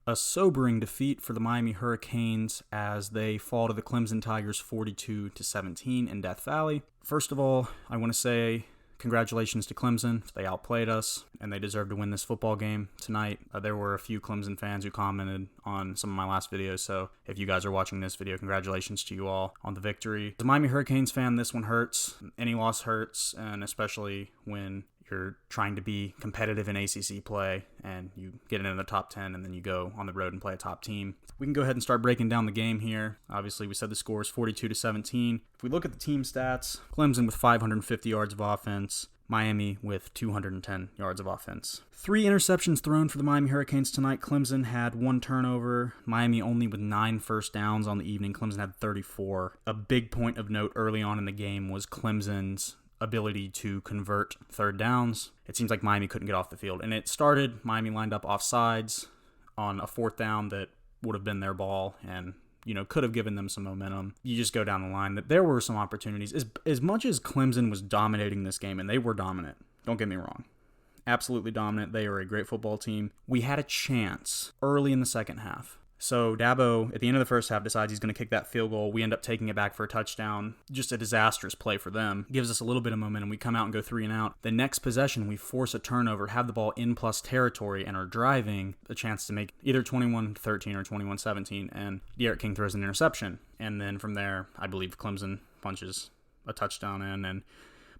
A sobering defeat for the Miami Hurricanes as they fall to the Clemson Tigers 42-17 in Death Valley. First of all, I want to say congratulations to Clemson. They outplayed us, and they deserve to win this football game tonight. There were a few Clemson fans who commented on some of my last videos, so if you guys are watching this video, congratulations to you all on the victory. As a Miami Hurricanes fan, this one hurts. Any loss hurts, and especially when you're trying to be competitive in ACC play and you get into the top 10 and then you go on the road and play a top team. We can go ahead and start breaking down the game here. Obviously, we said the score is 42-17. If we look at the team stats, Clemson with 550 yards of offense, Miami with 210 yards of offense. 3 interceptions thrown for the Miami Hurricanes tonight. Clemson had 1 turnover. Miami only with 9 first downs on the evening. Clemson had 34. A big point of note early on in the game was Clemson's ability to convert third downs. It seems like Miami couldn't get off the field. And it started, Miami lined up offsides on a 4th down that would have been their ball and, could have given them some momentum. You just go down the line that there were some opportunities. As much as Clemson was dominating this game, and they were dominant, don't get me wrong, absolutely dominant. They are a great football team. We had a chance early in the second half. So Dabo, at the end of the first half, decides he's going to kick that field goal. We end up taking it back for a touchdown. Just a disastrous play for them. Gives us a little bit of momentum. We come out and go 3 and out. The next possession, we force a turnover, have the ball in plus territory, and are driving a chance to make either 21-13 or 21-17. And D'Eriq King throws an interception. And then from there, I believe Clemson punches a touchdown in, and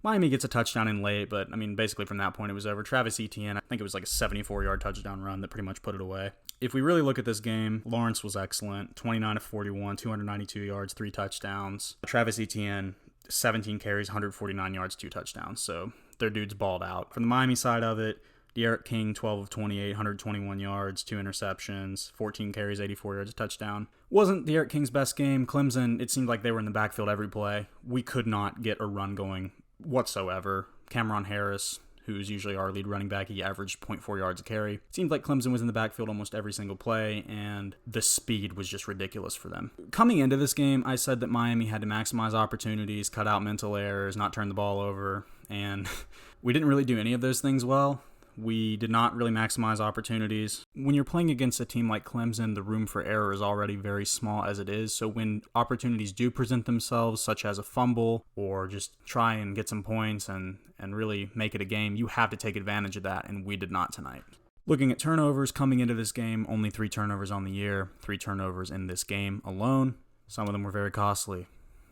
Miami gets a touchdown in late, but basically from that point it was over. Travis Etienne, I think it was like a 74-yard touchdown run that pretty much put it away. If we really look at this game, Lawrence was excellent, 29-41, 292 yards, 3 touchdowns. Travis Etienne, 17 carries, 149 yards, 2 touchdowns. So their dudes balled out. From the Miami side of it, D'Eriq King, 12 of 28, 121 yards, 2 interceptions, 14 carries, 84 yards, a touchdown. Wasn't D'Eriq King's best game. Clemson, it seemed like they were in the backfield every play. We could not get a run going whatsoever. Cameron Harris, who's usually our lead running back, he averaged 0.4 yards a carry. It seemed like Clemson was in the backfield almost every single play, and the speed was just ridiculous for them. Coming into this game, I said that Miami had to maximize opportunities, cut out mental errors, not turn the ball over, and we didn't really do any of those things well. We did not really maximize opportunities. When you're playing against a team like Clemson, the room for error is already very small as it is. So when opportunities do present themselves, such as a fumble or just try and get some points and really make it a game, you have to take advantage of that, and we did not tonight. Looking at turnovers coming into this game, only 3 turnovers on the year, 3 turnovers in this game alone. Some of them were very costly.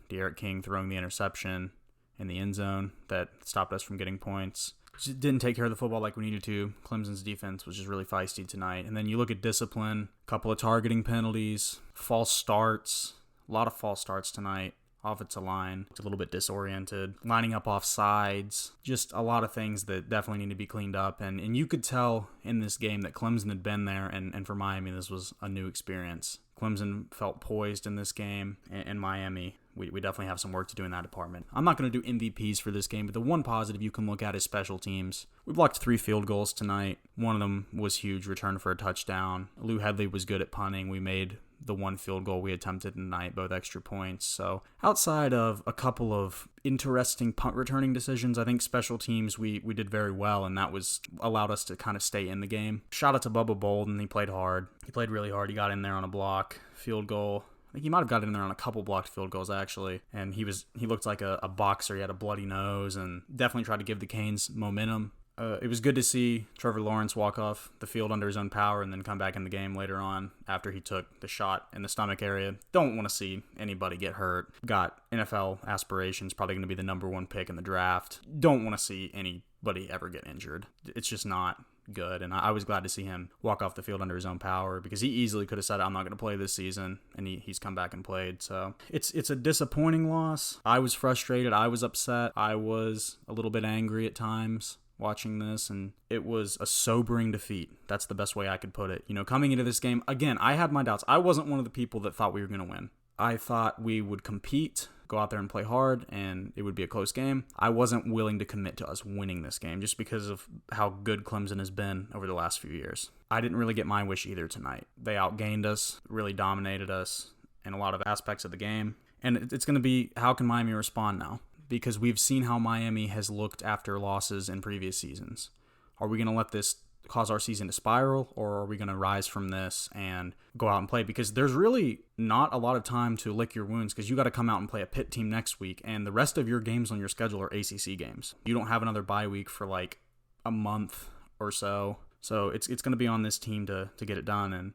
D'Eriq King throwing the interception in the end zone that stopped us from getting points. Just didn't take care of the football like we needed to. Clemson's defense was just really feisty tonight. And then you look at discipline, a couple of targeting penalties, false starts, a lot of false starts tonight. Offensive line, it's a little bit disoriented, lining up off sides, just a lot of things that definitely need to be cleaned up. And you could tell in this game that Clemson had been there, and for Miami, this was a new experience. Clemson felt poised in this game, and Miami, we definitely have some work to do in that department. I'm not going to do MVPs for this game, but the one positive you can look at is special teams. We blocked 3 field goals tonight. One of them was huge, return for a touchdown. Lou Hedley was good at punting. We made the 1 field goal we attempted tonight, both extra points. So outside of a couple of interesting punt returning decisions, I think special teams we did very well, and that was allowed us to kind of stay in the game. Shout out to Bubba Bolden. He played hard. He played really hard. He got in there on a block, field goal. I think he might have got in there on a couple blocked field goals, actually. And he looked like a boxer. He had a bloody nose and definitely tried to give the Canes momentum. It was good to see Trevor Lawrence walk off the field under his own power and then come back in the game later on after he took the shot in the stomach area. Don't want to see anybody get hurt. Got NFL aspirations, probably going to be the number 1 pick in the draft. Don't want to see anybody ever get injured. It's just not good, and I was glad to see him walk off the field under his own power because he easily could have said, I'm not going to play this season, and he's come back and played. So it's a disappointing loss. I was frustrated. I was upset. I was a little bit angry at times watching this, and it was a sobering defeat. That's the best way I could put it. Coming into this game, again, I had my doubts. I wasn't one of the people that thought we were going to win. I thought we would compete, go out there and play hard, and it would be a close game. I wasn't willing to commit to us winning this game just because of how good Clemson has been over the last few years. I didn't really get my wish either tonight. They outgained us, really dominated us in a lot of aspects of the game. And it's going to be, how can Miami respond now? Because we've seen how Miami has looked after losses in previous seasons. Are we going to let this cause our season to spiral, or are we going to rise from this and go out and play? Because there's really not a lot of time to lick your wounds, because you got to come out and play a Pitt team next week, and the rest of your games on your schedule are ACC games. You don't have another bye week for like a month or so. So it's going to be on this team to get it done, and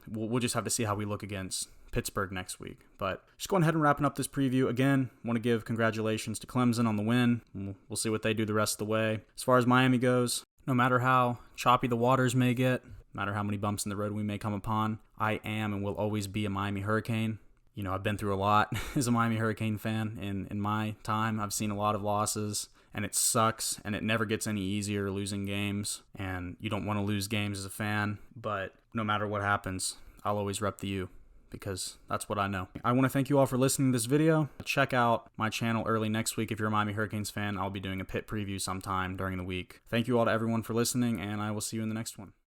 we'll just have to see how we look against Pittsburgh next week. But just going ahead and wrapping up this preview. Again, want to give congratulations to Clemson on the win. We'll see what they do the rest of the way. As far as Miami goes, no matter how choppy the waters may get, no matter how many bumps in the road we may come upon, I am and will always be a Miami Hurricane. You know, I've been through a lot as a Miami Hurricane fan in my time. I've seen a lot of losses, and it sucks, and it never gets any easier losing games, and you don't want to lose games as a fan, but no matter what happens, I'll always rep the U, because that's what I know. I want to thank you all for listening to this video. Check out my channel early next week if you're a Miami Hurricanes fan. I'll be doing a Pitt preview sometime during the week. Thank you all to everyone for listening, and I will see you in the next one.